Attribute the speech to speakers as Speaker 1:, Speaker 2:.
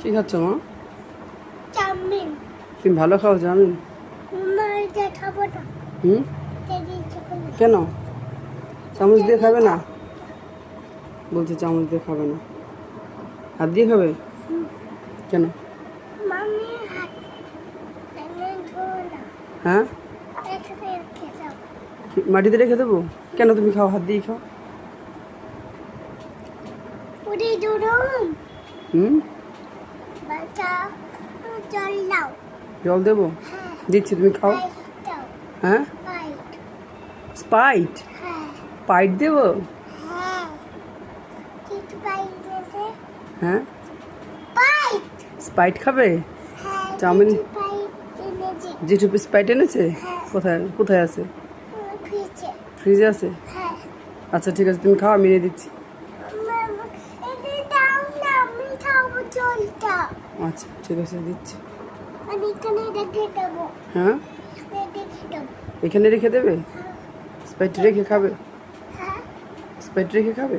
Speaker 1: কি খাচ্ছ মা?
Speaker 2: চাউমিন।
Speaker 1: তুমি ভালো খাও চাউমিন?
Speaker 2: মা এটা খাবো না।
Speaker 1: হুম,
Speaker 2: দিদি খাবো না।
Speaker 1: কেন? চামচ দিয়ে খাবে না? বলছে চামচ দিয়ে খাবে না, হাত দিয়ে খাবে। কেন?
Speaker 2: মামি হাত এনে ধোও না।
Speaker 1: হ্যাঁ,
Speaker 2: এখানে রেখে দাও।
Speaker 1: মাটিতে রেখে দেবো? কেন, তুমি খাও, হাত দিয়ে খাও।
Speaker 2: উড়ি দুরুম
Speaker 1: হুম,
Speaker 2: বাচ্চা জল দাও।
Speaker 1: জল দেবো?
Speaker 2: হ্যাঁ।
Speaker 1: দিচ্ছি, তুমি খাও।
Speaker 2: পাইপ দাও।
Speaker 1: হ্যাঁ,
Speaker 2: পাইপ।
Speaker 1: স্পাইট?
Speaker 2: হ্যাঁ।
Speaker 1: পাইট দেবো?
Speaker 2: হ্যাঁ। কিছু পাইপ দিতে।
Speaker 1: হ্যাঁ,
Speaker 2: পাইপ।
Speaker 1: স্পাইট খাবে?
Speaker 2: হ্যাঁ।
Speaker 1: চাউমিন?
Speaker 2: কিছু পাইপ এনেছি।
Speaker 1: জেঠু স্পাইট এনেছে?
Speaker 2: হ্যাঁ।
Speaker 1: কোথায় কোথায় আছে?
Speaker 2: ফ্রিজে।
Speaker 1: ফ্রিজে আছে?
Speaker 2: হ্যাঁ।
Speaker 1: আচ্ছা ঠিক আছে, তুমি খাও, আমি এনে দিচ্ছি।
Speaker 2: মামা এটা দাও না, আমি খাবো জলটা।
Speaker 1: আচ্ছা ঠিক আছে, দিচ্ছি।
Speaker 2: আমি এখানে রেখে দেবো।
Speaker 1: হ্যাঁ,
Speaker 2: রেখে দেবো।
Speaker 1: এখানে রেখে দেবে? স্পাইট রেখে খাবে?
Speaker 2: হ্যাঁ।
Speaker 1: স্পাইট রেখে খাবে?